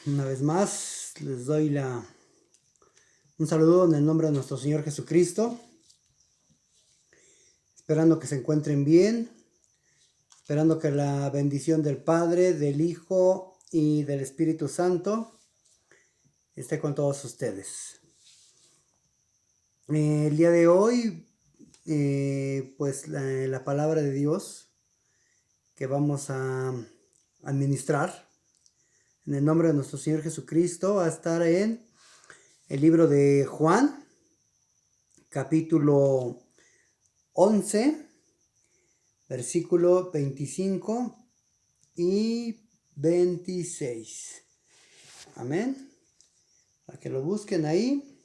Una vez más, les doy un saludo en el nombre de nuestro Señor Jesucristo, esperando que se encuentren bien, esperando que la bendición del Padre, del Hijo y del Espíritu Santo esté con todos ustedes. El día de hoy, pues la palabra de Dios que vamos a administrar en el nombre de nuestro Señor Jesucristo va a estar en el libro de Juan, capítulo 11, versículo 25 y 26. Amén. Para que lo busquen ahí,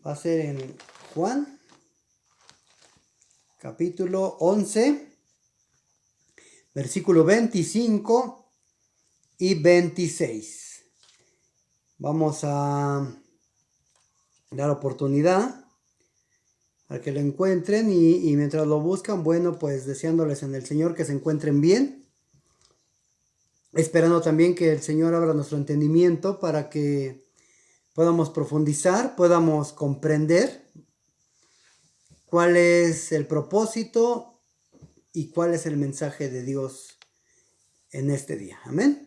va a ser en Juan, capítulo 11, versículo 25 y 26. Vamos a dar oportunidad para que lo encuentren y mientras lo buscan, bueno, pues deseándoles en el Señor que se encuentren bien, esperando también que el Señor abra nuestro entendimiento para que podamos profundizar, podamos comprender cuál es el propósito y cuál es el mensaje de Dios en este día. Amén.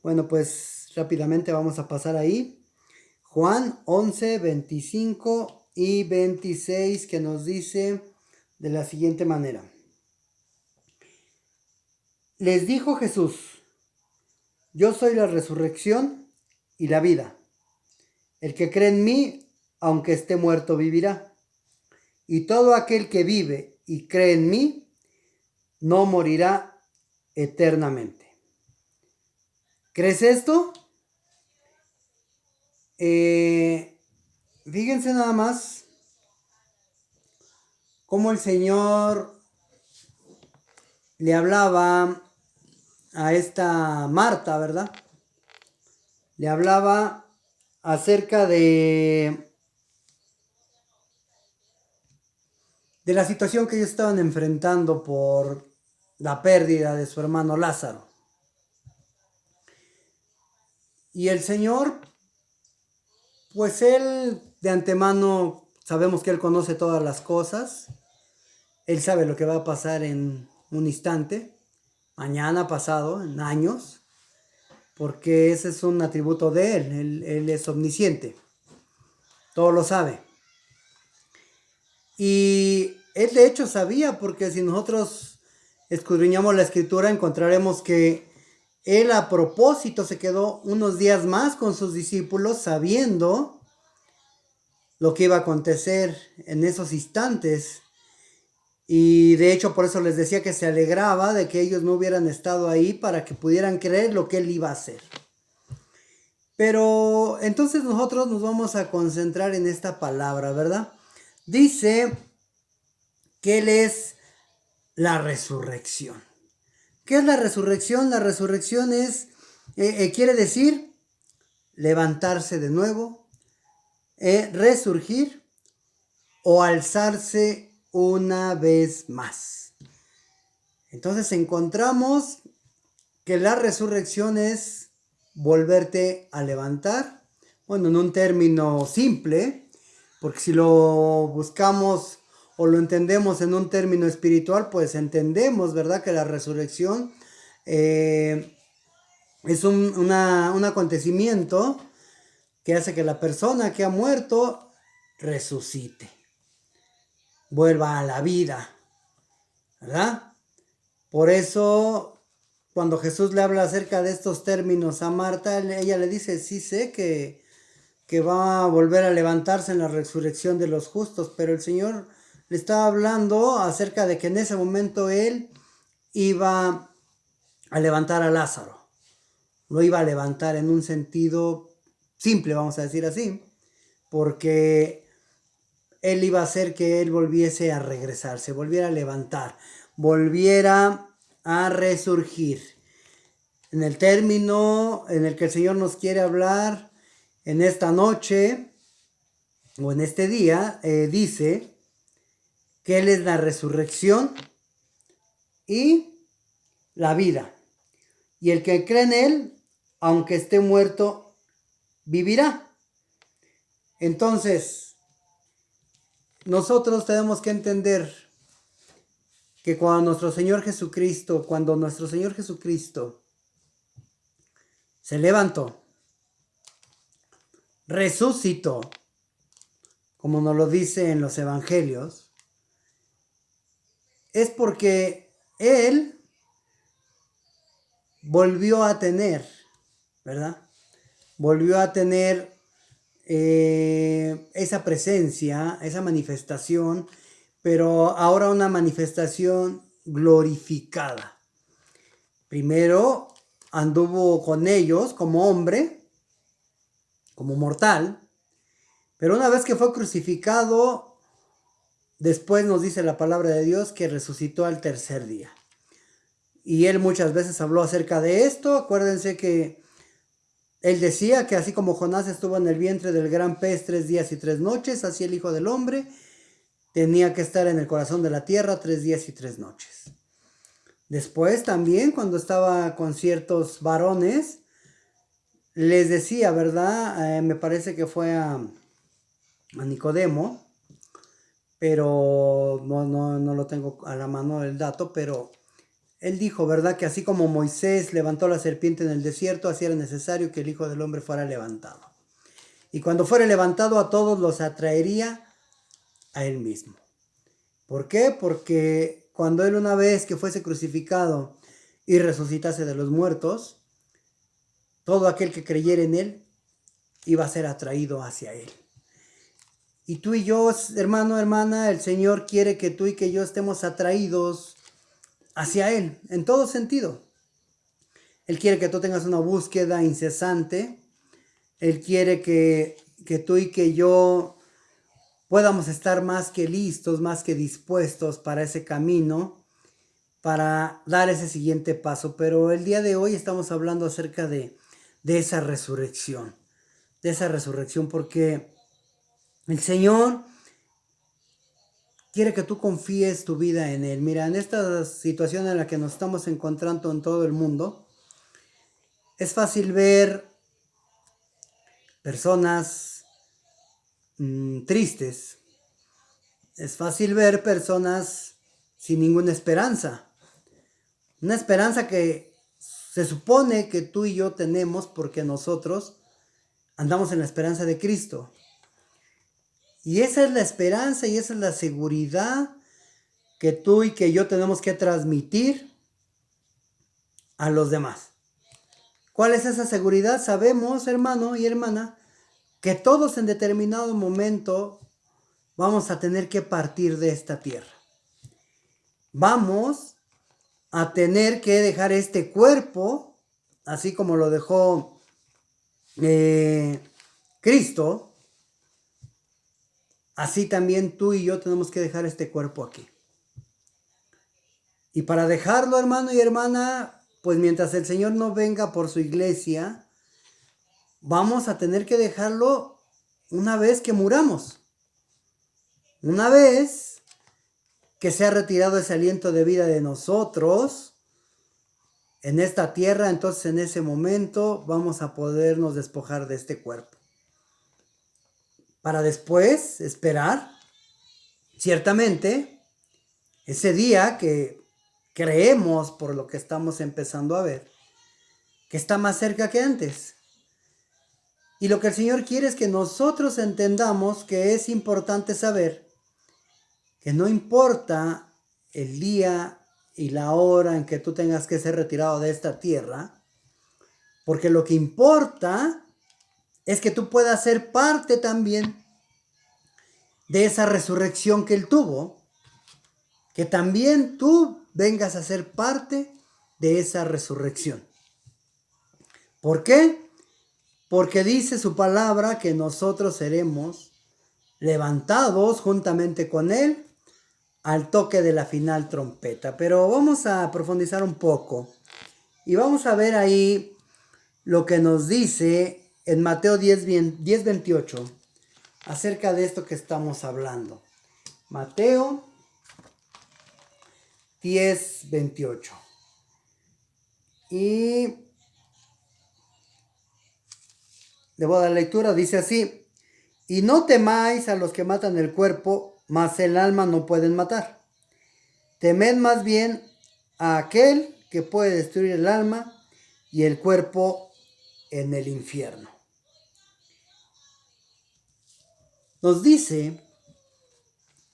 Bueno, pues rápidamente vamos a pasar ahí. Juan 11, 25 y 26, que nos dice de la siguiente manera. Les dijo Jesús: yo soy la resurrección y la vida. El que cree en mí, aunque esté muerto, vivirá. Y todo aquel que vive y cree en mí, no morirá eternamente. ¿Crees esto? Fíjense nada más cómo el Señor le hablaba a esta Marta, ¿verdad? Le hablaba acerca de la situación que ellos estaban enfrentando por la pérdida de su hermano Lázaro. Y el Señor, pues Él de antemano sabemos que Él conoce todas las cosas. Él sabe lo que va a pasar en un instante, mañana, pasado, en años, porque ese es un atributo de Él. Él es omnisciente, todo lo sabe. Y Él de hecho sabía, porque si nosotros escudriñamos la Escritura encontraremos que Él a propósito se quedó unos días más con sus discípulos sabiendo lo que iba a acontecer en esos instantes. Y de hecho por eso les decía que se alegraba de que ellos no hubieran estado ahí para que pudieran creer lo que Él iba a hacer. Pero entonces nosotros nos vamos a concentrar en esta palabra, ¿verdad? Dice que Él es la resurrección. ¿Qué es la resurrección? La resurrección quiere decir levantarse de nuevo, resurgir o alzarse una vez más. Entonces encontramos que la resurrección es volverte a levantar. Bueno, en un término simple, porque si lo buscamos o lo entendemos en un término espiritual, pues entendemos, ¿verdad?, que la resurrección es un acontecimiento que hace que la persona que ha muerto resucite, vuelva a la vida, ¿verdad? Por eso, cuando Jesús le habla acerca de estos términos a Marta, ella le dice: sí sé que va a volver a levantarse en la resurrección de los justos, pero el Señor le estaba hablando acerca de que en ese momento Él iba a levantar a Lázaro. Lo iba a levantar en un sentido simple, vamos a decir así, porque Él iba a hacer que Él volviese a regresar, se volviera a levantar, volviera a resurgir. En el término en el que el Señor nos quiere hablar en esta noche o en este día, dice que Él es la resurrección y la vida. Y el que cree en Él, aunque esté muerto, vivirá. Entonces, nosotros tenemos que entender que cuando nuestro Señor Jesucristo se levantó, resucitó, como nos lo dice en los evangelios, es porque Él volvió a tener, ¿verdad? Volvió a tener esa presencia, esa manifestación, pero ahora una manifestación glorificada. Primero anduvo con ellos como hombre, como mortal, pero una vez que fue crucificado, después nos dice la palabra de Dios que resucitó al tercer día. Y él muchas veces habló acerca de esto. Acuérdense que él decía que así como Jonás estuvo en el vientre del gran pez 3 días y 3 noches, así el Hijo del Hombre tenía que estar en el corazón de la tierra 3 días y 3 noches. Después también, cuando estaba con ciertos varones, les decía, ¿verdad? Me parece que fue a Nicodemo, pero no lo tengo a la mano el dato, pero él dijo, ¿verdad? Que así como Moisés levantó la serpiente en el desierto, así era necesario que el Hijo del Hombre fuera levantado. Y cuando fuera levantado, a todos los atraería a él mismo. ¿Por qué? Porque cuando él, una vez que fuese crucificado y resucitase de los muertos, todo aquel que creyera en él iba a ser atraído hacia él. Y tú y yo, hermano, hermana, el Señor quiere que tú y que yo estemos atraídos hacia Él, en todo sentido. Él quiere que tú tengas una búsqueda incesante. Él quiere que tú y que yo podamos estar más que listos, más que dispuestos para ese camino, para dar ese siguiente paso. Pero el día de hoy estamos hablando acerca de esa resurrección. De esa resurrección, porque el Señor quiere que tú confíes tu vida en Él. Mira, en esta situación en la que nos estamos encontrando en todo el mundo, es fácil ver personas tristes. Es fácil ver personas sin ninguna esperanza. Una esperanza que se supone que tú y yo tenemos porque nosotros andamos en la esperanza de Cristo. Y esa es la esperanza y esa es la seguridad que tú y que yo tenemos que transmitir a los demás. ¿Cuál es esa seguridad? Sabemos, hermano y hermana, que todos en determinado momento vamos a tener que partir de esta tierra. Vamos a tener que dejar este cuerpo, así como lo dejó Cristo. Así también tú y yo tenemos que dejar este cuerpo aquí. Y para dejarlo, hermano y hermana, pues mientras el Señor no venga por su iglesia, vamos a tener que dejarlo una vez que muramos. Una vez que se ha retirado ese aliento de vida de nosotros en esta tierra, entonces en ese momento vamos a podernos despojar de este cuerpo. Para después esperar, ciertamente, ese día que creemos por lo que estamos empezando a ver, que está más cerca que antes. Y lo que el Señor quiere es que nosotros entendamos que es importante saber que no importa el día y la hora en que tú tengas que ser retirado de esta tierra, porque lo que importa es que tú puedas ser parte también de esa resurrección que Él tuvo, que también tú vengas a ser parte de esa resurrección. ¿Por qué? Porque dice su palabra que nosotros seremos levantados juntamente con Él al toque de la final trompeta. Pero vamos a profundizar un poco y vamos a ver ahí lo que nos dice en Mateo 10:28 acerca de esto que estamos hablando. Mateo 10:28. Y le voy a dar lectura, dice así: y no temáis a los que matan el cuerpo, mas el alma no pueden matar. Temed más bien a aquel que puede destruir el alma y el cuerpo en el infierno. Nos dice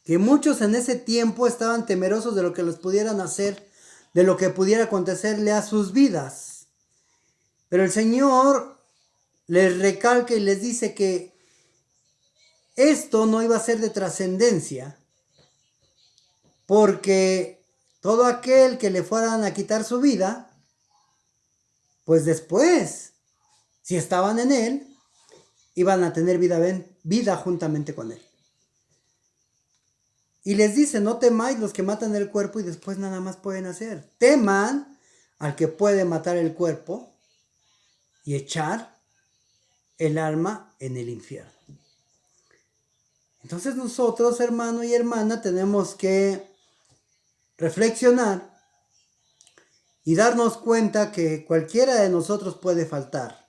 que muchos en ese tiempo estaban temerosos de lo que les pudieran hacer, de lo que pudiera acontecerle a sus vidas. Pero el Señor les recalca y les dice que esto no iba a ser de trascendencia, porque todo aquel que le fueran a quitar su vida, pues después, si estaban en Él, iban a tener vida juntamente con Él. Y les dice: no temáis los que matan el cuerpo y después nada más pueden hacer. Teman al que puede matar el cuerpo y echar el alma en el infierno. Entonces nosotros, hermano y hermana, tenemos que reflexionar y darnos cuenta que cualquiera de nosotros puede faltar,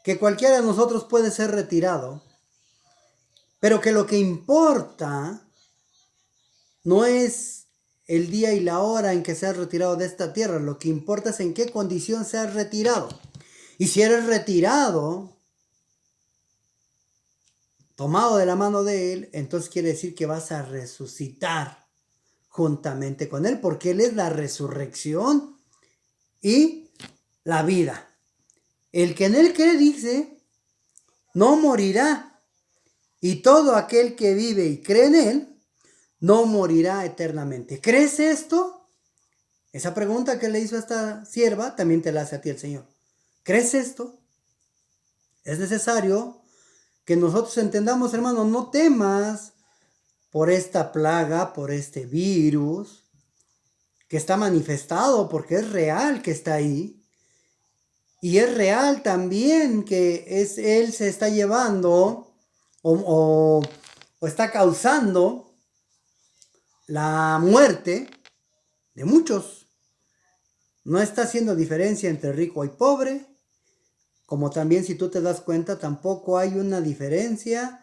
que cualquiera de nosotros puede ser retirado, pero que lo que importa no es el día y la hora en que seas retirado de esta tierra. Lo que importa es en qué condición seas retirado. Y si eres retirado, tomado de la mano de Él, entonces quiere decir que vas a resucitar juntamente con Él, porque Él es la resurrección y la vida. El que en Él cree, dice, no morirá. Y todo aquel que vive y cree en Él, no morirá eternamente. ¿Crees esto? Esa pregunta que le hizo a esta sierva también te la hace a ti el Señor. ¿Crees esto? Es necesario que nosotros entendamos, hermano, no temas por esta plaga, por este virus que está manifestado, porque es real que está ahí. Y es real también que Él se está llevando o está causando la muerte de muchos. No está haciendo diferencia entre rico y pobre, como también, si tú te das cuenta, tampoco hay una diferencia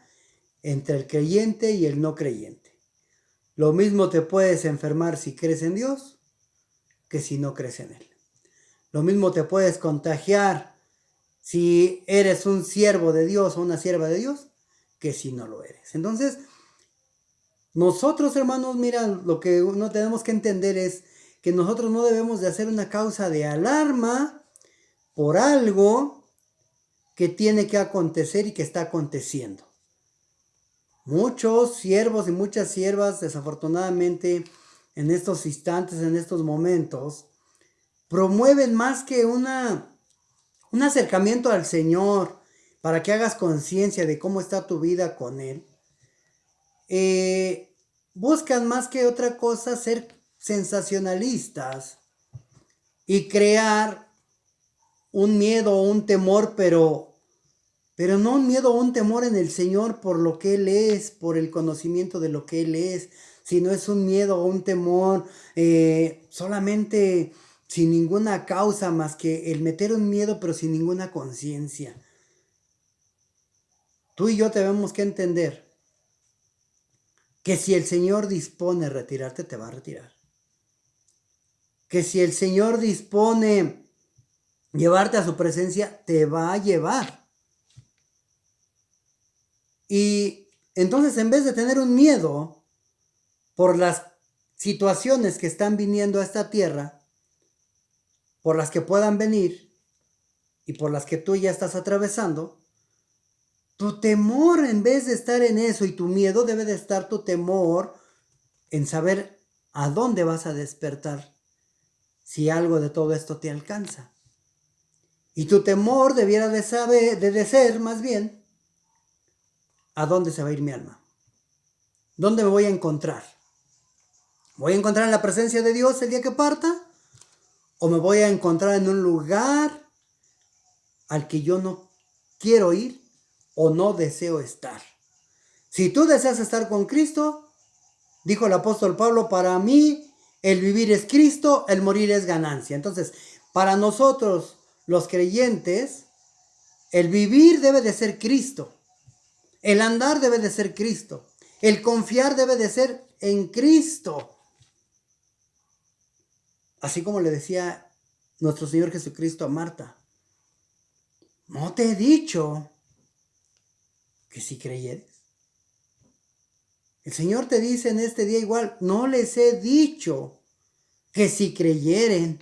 entre el creyente y el no creyente. Lo mismo te puedes enfermar si crees en Dios que si no crees en Él. Lo mismo te puedes contagiar si eres un siervo de Dios o una sierva de Dios que si no lo eres. Entonces, nosotros, hermanos, mira, lo que no tenemos que entender es que nosotros no debemos de hacer una causa de alarma por algo que tiene que acontecer y que está aconteciendo. Muchos siervos y muchas siervas, desafortunadamente, en estos instantes, en estos momentos, promueven más que un acercamiento al Señor para que hagas conciencia de cómo está tu vida con Él. Buscan más que otra cosa ser sensacionalistas y crear un miedo o un temor, pero no un miedo o un temor en el Señor por lo que Él es, por el conocimiento de lo que Él es, sino es un miedo o un temor solamente sin ninguna causa más que el meter un miedo pero sin ninguna conciencia. Tú y yo tenemos que entender que si el Señor dispone a retirarte, te va a retirar. Que si el Señor dispone llevarte a su presencia, te va a llevar. Y entonces, en vez de tener un miedo por las situaciones que están viniendo a esta tierra, por las que puedan venir y por las que tú ya estás atravesando, tu temor, en vez de estar en eso, y tu miedo, debe de estar tu temor en saber a dónde vas a despertar si algo de todo esto te alcanza. Y tu temor debiera de ser más bien, ¿a dónde se va a ir mi alma? ¿Dónde me voy a encontrar? ¿Voy a encontrar en la presencia de Dios el día que parta? ¿O me voy a encontrar en un lugar al que yo no quiero ir o no deseo estar? Si tú deseas estar con Cristo, dijo el apóstol Pablo, para mí el vivir es Cristo, el morir es ganancia. Entonces, para nosotros los creyentes, El vivir debe de ser Cristo. El andar debe de ser Cristo. El confiar debe de ser en Cristo. Así como le decía nuestro Señor Jesucristo a Marta. ¿No te he dicho que si creyeres? El Señor te dice en este día igual, no les he dicho que si creyeren.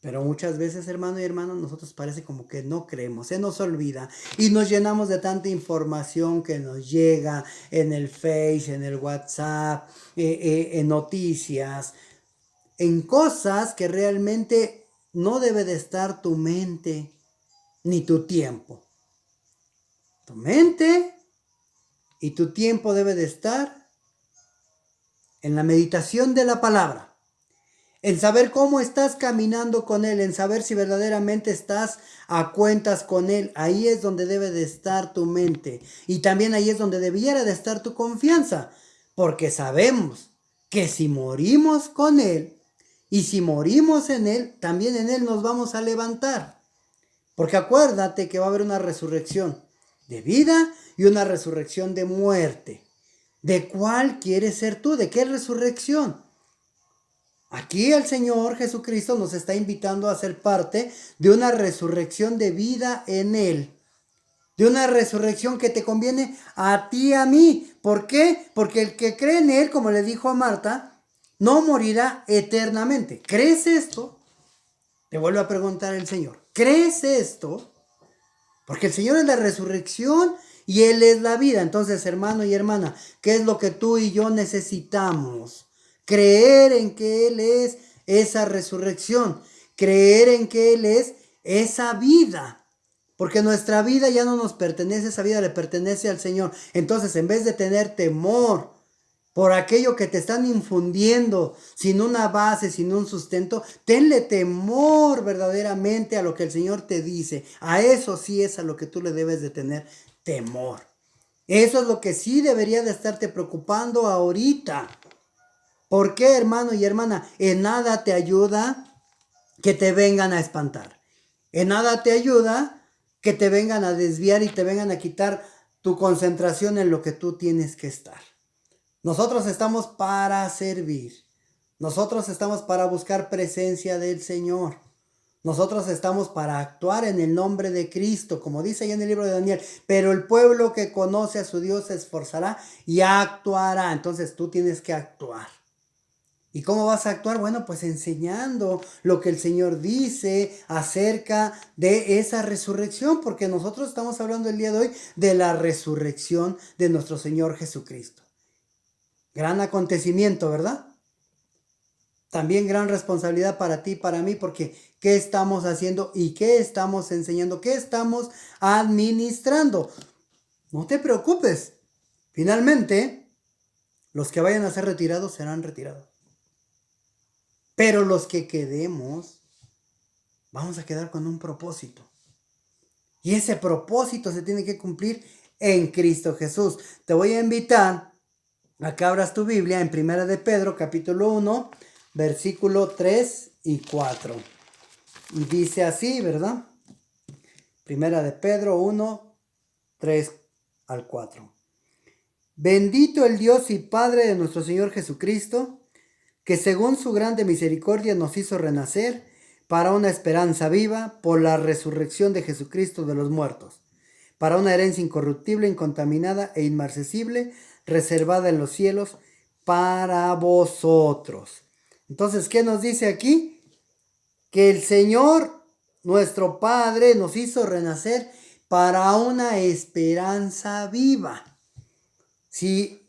Pero muchas veces, hermano y hermana, nosotros parece como que no creemos, se nos olvida y nos llenamos de tanta información que nos llega en el Face, en el WhatsApp, en noticias, en cosas que realmente no debe de estar tu mente ni tu tiempo. Tu mente y tu tiempo debe de estar en la meditación de la palabra. En saber cómo estás caminando con Él, en saber si verdaderamente estás a cuentas con Él. Ahí es donde debe de estar tu mente. Y también ahí es donde debiera de estar tu confianza. Porque sabemos que si morimos con Él y si morimos en Él, también en Él nos vamos a levantar. Porque acuérdate que va a haber una resurrección de vida y una resurrección de muerte. ¿De cuál quieres ser tú? ¿De qué resurrección? Aquí el Señor Jesucristo nos está invitando a ser parte de una resurrección de vida en Él. De una resurrección que te conviene a ti y a mí. ¿Por qué? Porque el que cree en Él, como le dijo a Marta, no morirá eternamente. ¿Crees esto? Te vuelvo a preguntar el Señor. ¿Crees esto? Porque el Señor es la resurrección y Él es la vida. Entonces, hermano y hermana, ¿qué es lo que tú y yo necesitamos? Creer en que Él es esa resurrección. Creer en que Él es esa vida. Porque nuestra vida ya no nos pertenece, esa vida le pertenece al Señor. Entonces, en vez de tener temor por aquello que te están infundiendo, sin una base, sin un sustento, tenle temor verdaderamente a lo que el Señor te dice. A eso sí es a lo que tú le debes de tener temor. Eso es lo que sí debería de estarte preocupando ahorita. ¿Por qué, hermano y hermana? En nada te ayuda que te vengan a espantar. En nada te ayuda que te vengan a desviar y te vengan a quitar tu concentración en lo que tú tienes que estar. Nosotros estamos para servir. Nosotros estamos para buscar presencia del Señor. Nosotros estamos para actuar en el nombre de Cristo, como dice ahí en el libro de Daniel. Pero el pueblo que conoce a su Dios se esforzará y actuará. Entonces tú tienes que actuar. ¿Y cómo vas a actuar? Bueno, pues enseñando lo que el Señor dice acerca de esa resurrección, porque nosotros estamos hablando el día de hoy de la resurrección de nuestro Señor Jesucristo. Gran acontecimiento, ¿verdad? También gran responsabilidad para ti y para mí, porque ¿qué estamos haciendo y qué estamos enseñando? ¿Qué estamos administrando? No te preocupes. Finalmente, los que vayan a ser retirados serán retirados. Pero los que quedemos, vamos a quedar con un propósito. Y ese propósito se tiene que cumplir en Cristo Jesús. Te voy a invitar a que abras tu Biblia en 1 de Pedro, capítulo 1, versículo 3 y 4. Y dice así, ¿verdad? 1 de Pedro 1, 3 al 4. Bendito el Dios y Padre de nuestro Señor Jesucristo, que según su grande misericordia nos hizo renacer para una esperanza viva por la resurrección de Jesucristo de los muertos, para una herencia incorruptible, incontaminada e inmarcesible, reservada en los cielos para vosotros. Entonces, ¿qué nos dice aquí? Que el Señor, nuestro Padre, nos hizo renacer para una esperanza viva. Si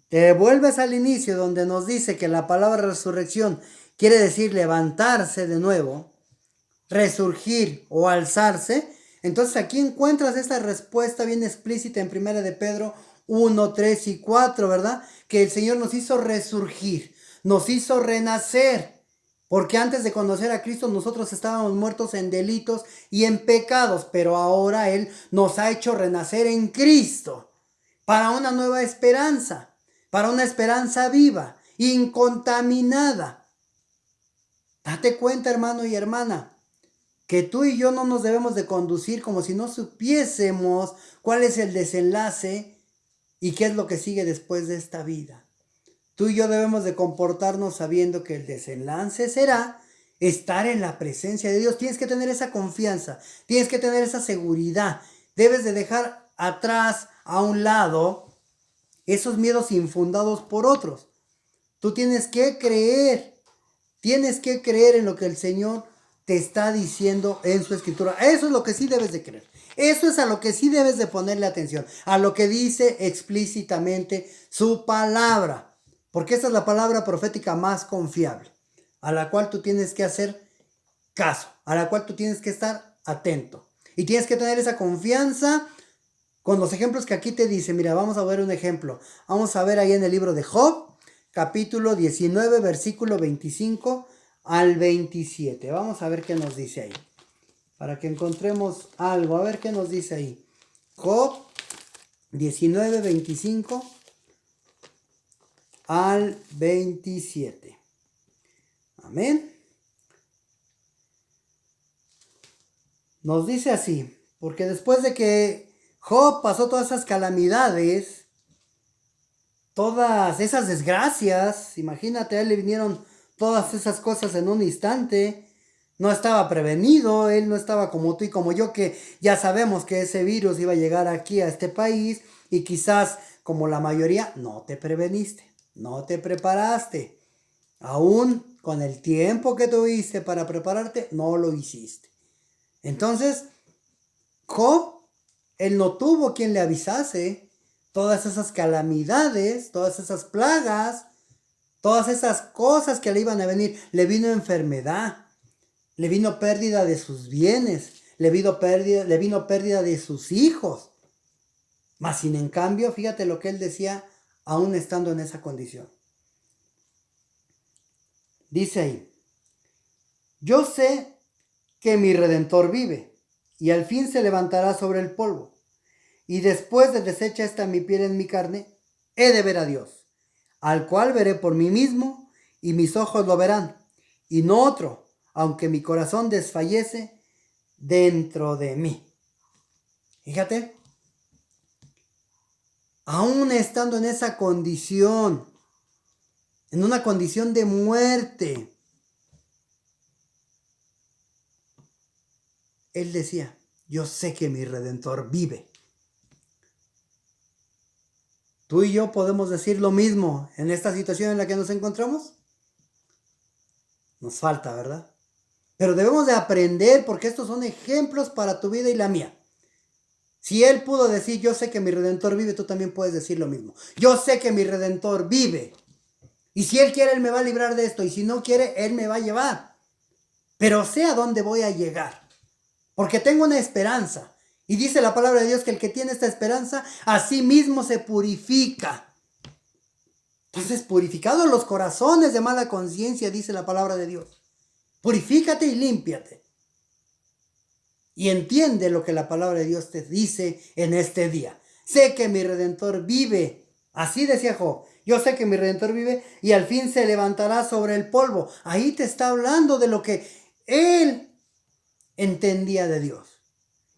te vuelves al inicio donde nos dice que la palabra resurrección quiere decir levantarse de nuevo, resurgir o alzarse, entonces aquí encuentras esta respuesta bien explícita en 1 de Pedro 1, 3 y 4, ¿verdad? Que el Señor nos hizo resurgir, nos hizo renacer, porque antes de conocer a Cristo nosotros estábamos muertos en delitos y en pecados, pero ahora Él nos ha hecho renacer en Cristo para una nueva esperanza. Para una esperanza viva, incontaminada. Date cuenta, hermano y hermana, que tú y yo no nos debemos de conducir como si no supiésemos cuál es el desenlace y qué es lo que sigue después de esta vida. Tú y yo debemos de comportarnos sabiendo que el desenlace será estar en la presencia de Dios. Tienes que tener esa confianza, tienes que tener esa seguridad. Debes de dejar atrás, a un lado, esos miedos infundados por otros. Tú tienes que creer en lo que el Señor te está diciendo en su escritura. Eso es lo que sí debes de creer. Eso es a lo que sí debes de ponerle atención, a lo que dice explícitamente su palabra. Porque esta es la palabra profética más confiable, a la cual tú tienes que hacer caso, a la cual tú tienes que estar atento. Y tienes que tener esa confianza con los ejemplos que aquí te dice. Mira, vamos a ver un ejemplo. Vamos a ver ahí en el libro de Job, capítulo 19, versículo 25 al 27. Vamos a ver qué nos dice ahí, para que encontremos algo. A ver qué nos dice ahí. Job 19, 25 al 27. Amén. Nos dice así: porque después de que Job pasó todas esas calamidades, todas esas desgracias, imagínate, a él le vinieron todas esas cosas en un instante. No estaba prevenido, él no estaba como tú y como yo, que ya sabemos que ese virus iba a llegar aquí a este país, y quizás, como la mayoría, no te preveniste, no te preparaste. Aún con el tiempo que tuviste para prepararte, no lo hiciste. Entonces, Job, él no tuvo quien le avisase todas esas calamidades, todas esas plagas, todas esas cosas que le iban a venir. Le vino enfermedad, le vino pérdida de sus bienes, le vino pérdida de sus hijos. Mas sin en cambio, fíjate lo que él decía aún estando en esa condición. Dice ahí: yo sé que mi Redentor vive, y al fin se levantará sobre el polvo. Y después de deshecha esta mi piel en mi carne, he de ver a Dios, al cual veré por mí mismo, y mis ojos lo verán, y no otro, aunque mi corazón desfallece dentro de mí. Fíjate, aún estando en esa condición, en una condición de muerte, él decía: yo sé que mi Redentor vive. ¿Tú y yo podemos decir lo mismo en esta situación en la que nos encontramos? Nos falta, ¿verdad? Pero debemos de aprender, porque estos son ejemplos para tu vida y la mía. Si él pudo decir: yo sé que mi Redentor vive, tú también puedes decir lo mismo. Yo sé que mi Redentor vive. Y si él quiere, él me va a librar de esto. Y si no quiere, él me va a llevar. Pero sé a dónde voy a llegar, porque tengo una esperanza. Y dice la palabra de Dios que el que tiene esta esperanza, a sí mismo se purifica. Entonces, purificados los corazones de mala conciencia, dice la palabra de Dios. Purifícate y límpiate. Y entiende lo que la palabra de Dios te dice en este día. Sé que mi Redentor vive. Así decía Job. Yo sé que mi Redentor vive y al fin se levantará sobre el polvo. Ahí te está hablando de lo que él entendía de Dios.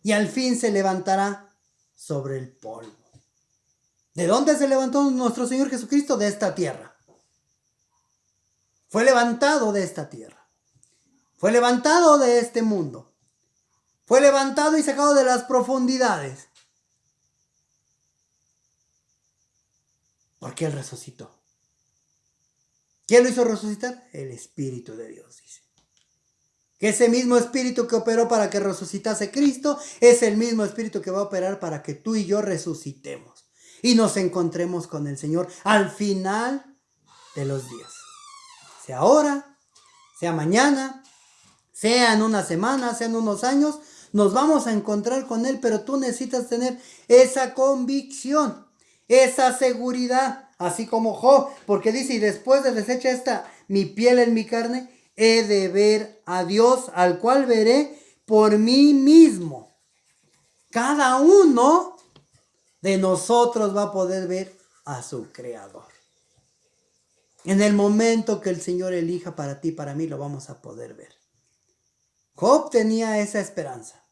Y al fin se levantará sobre el polvo. ¿De dónde se levantó nuestro Señor Jesucristo? De esta tierra. Fue levantado de esta tierra. Fue levantado de este mundo. Fue levantado y sacado de las profundidades. Porque Él resucitó. ¿Quién lo hizo resucitar? El Espíritu de Dios, dice. Que ese mismo Espíritu que operó para que resucitase Cristo es el mismo Espíritu que va a operar para que tú y yo resucitemos y nos encontremos con el Señor al final de los días. Sea ahora, sea mañana, sea en una semana, sea en unos años, nos vamos a encontrar con Él, pero tú necesitas tener esa convicción, esa seguridad, así como Job, porque dice: y después de deshecha esta mi piel en mi carne, he de ver a Dios, al cual veré por mí mismo. Cada uno de nosotros va a poder ver a su Creador. En el momento que el Señor elija para ti, para mí, lo vamos a poder ver. Job tenía esa esperanza.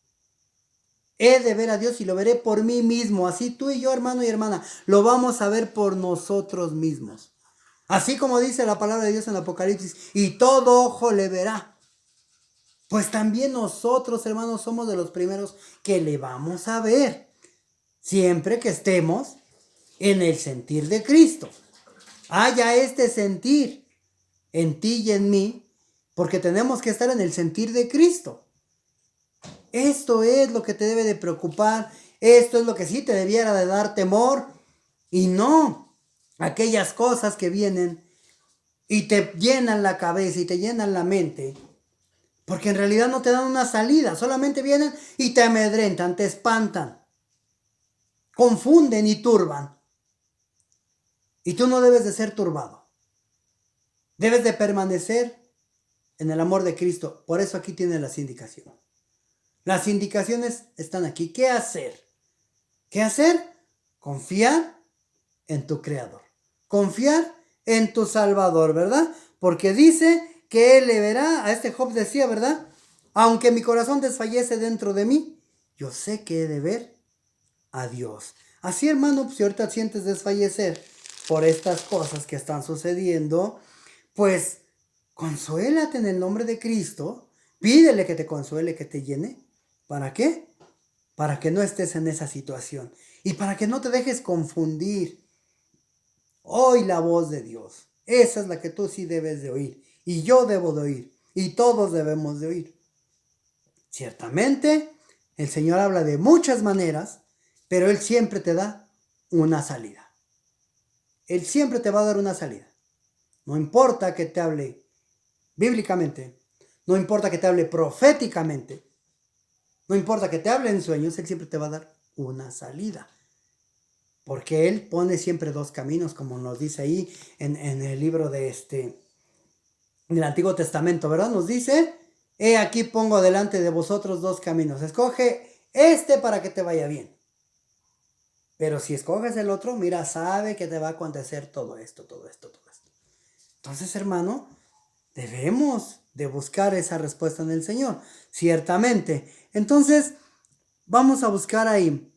He de ver a Dios y lo veré por mí mismo. Así tú y yo, hermano y hermana, lo vamos a ver por nosotros mismos. Así como dice la palabra de Dios en Apocalipsis, y todo ojo le verá. Pues también nosotros, hermanos, somos de los primeros que le vamos a ver. Siempre que estemos en el sentir de Cristo. Haya este sentir en ti y en mí, porque tenemos que estar en el sentir de Cristo. Esto es lo que te debe de preocupar, esto es lo que sí te debiera de dar temor, y no aquellas cosas que vienen y te llenan la cabeza y te llenan la mente, porque en realidad no te dan una salida, solamente vienen y te amedrentan, te espantan, confunden y turban. Y tú no debes de ser turbado, debes de permanecer en el amor de Cristo. Por eso aquí tienes las indicaciones. Las indicaciones están aquí. ¿Qué hacer? ¿Qué hacer? Confiar en tu Creador. Confiar en tu Salvador, ¿verdad? Porque dice que Él le verá, a este Job decía, ¿verdad? Aunque mi corazón desfallece dentro de mí, yo sé que he de ver a Dios. Así, hermano, pues si ahorita sientes desfallecer por estas cosas que están sucediendo, pues consuélate en el nombre de Cristo. Pídele que te consuele, que te llene. ¿Para qué? Para que no estés en esa situación y para que no te dejes confundir. Oí la voz de Dios. Esa es la que tú sí debes de oír y yo debo de oír y todos debemos de oír. Ciertamente, el Señor habla de muchas maneras, pero Él siempre te da una salida. Él siempre te va a dar una salida. No importa que te hable bíblicamente, no importa que te hable proféticamente, no importa que te hable en sueños, Él siempre te va a dar una salida. Porque Él pone siempre dos caminos, como nos dice ahí en el libro del Antiguo Testamento, ¿verdad? Nos dice, he aquí pongo delante de vosotros dos caminos. Escoge este para que te vaya bien. Pero si escoges el otro, mira, sabe que te va a acontecer todo esto. Entonces, hermano, debemos de buscar esa respuesta en el Señor, ciertamente. Entonces, vamos a buscar ahí,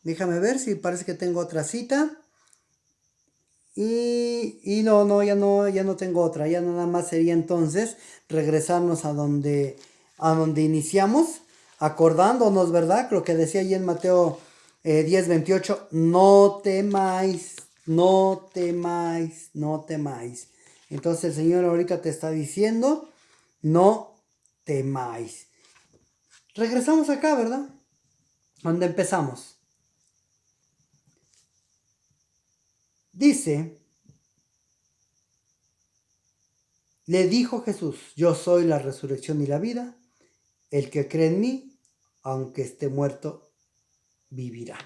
déjame ver si parece que tengo otra cita. Y no, ya no tengo otra, ya nada más sería entonces regresarnos a donde iniciamos, acordándonos, ¿verdad? Lo que decía ahí en Mateo 10:28, no temáis. Entonces el Señor ahorita te está diciendo, no temáis. Regresamos acá, ¿verdad? Donde empezamos. Dice, le dijo Jesús, yo soy la resurrección y la vida, el que cree en mí, aunque esté muerto, vivirá.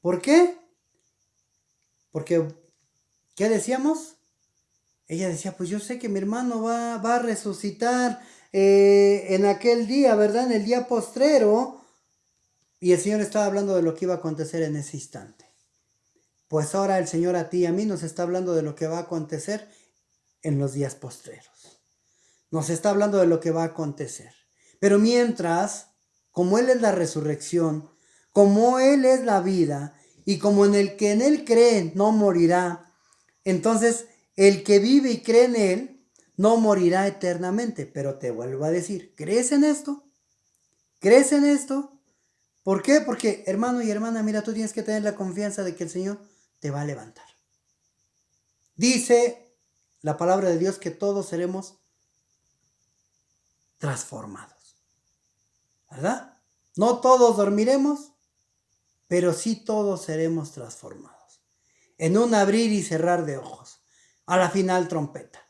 ¿Por qué? Porque, ¿qué decíamos? Ella decía, pues yo sé que mi hermano va a resucitar en aquel día, ¿verdad? En el día postrero. Y el Señor estaba hablando de lo que iba a acontecer en ese instante. Pues ahora el Señor a ti y a mí nos está hablando de lo que va a acontecer en los días postreros. Nos está hablando de lo que va a acontecer. Pero mientras, como Él es la resurrección, como Él es la vida, y como en el que en Él cree no morirá, entonces el que vive y cree en Él no morirá eternamente. Pero te vuelvo a decir, ¿crees en esto? ¿Crees en esto? ¿Por qué? Porque, hermano y hermana, mira, tú tienes que tener la confianza de que el Señor te va a levantar. Dice la palabra de Dios que todos seremos transformados, ¿verdad? No todos dormiremos, pero sí todos seremos transformados. En un abrir y cerrar de ojos, a la final trompeta.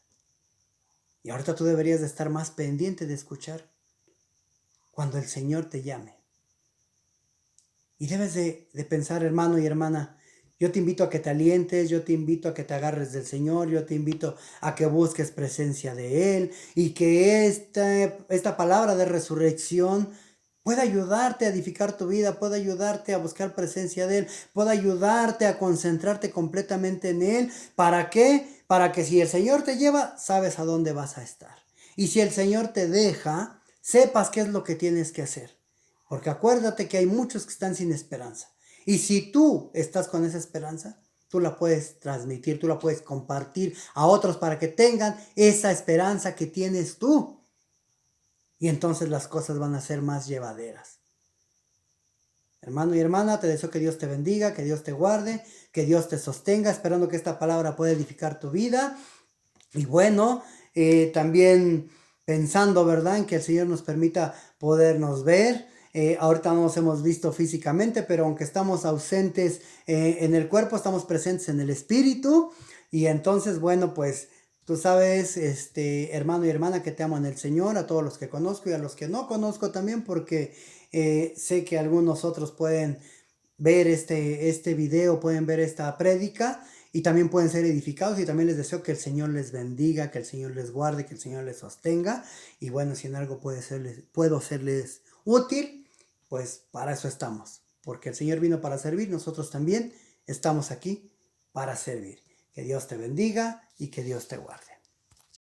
Y ahorita tú deberías de estar más pendiente de escuchar cuando el Señor te llame. Y debes de pensar, hermano y hermana, yo te invito a que te alientes, yo te invito a que te agarres del Señor, yo te invito a que busques presencia de Él y que esta palabra de resurrección pueda ayudarte a edificar tu vida, pueda ayudarte a buscar presencia de Él, pueda ayudarte a concentrarte completamente en Él. ¿Para qué? Para que si el Señor te lleva, sabes a dónde vas a estar. Y si el Señor te deja, sepas qué es lo que tienes que hacer. Porque acuérdate que hay muchos que están sin esperanza. Y si tú estás con esa esperanza, tú la puedes transmitir, tú la puedes compartir a otros para que tengan esa esperanza que tienes tú. Y entonces las cosas van a ser más llevaderas. Hermano y hermana, te deseo que Dios te bendiga, que Dios te guarde, que Dios te sostenga, esperando que esta palabra pueda edificar tu vida. Y bueno, también pensando, ¿verdad?, en que el Señor nos permita podernos ver. Ahorita no nos hemos visto físicamente, pero aunque estamos ausentes en el cuerpo, estamos presentes en el espíritu. Y entonces, bueno, pues tú sabes, hermano y hermana, que te amo en el Señor, a todos los que conozco y a los que no conozco también, porque sé que algunos otros pueden ver este video, pueden ver esta prédica y también pueden ser edificados, y también les deseo que el Señor les bendiga, que el Señor les guarde, que el Señor les sostenga. Y bueno, si en algo puedo serles útil, pues para eso estamos, porque el Señor vino para servir, nosotros también estamos aquí para servir. Que Dios te bendiga y que Dios te guarde.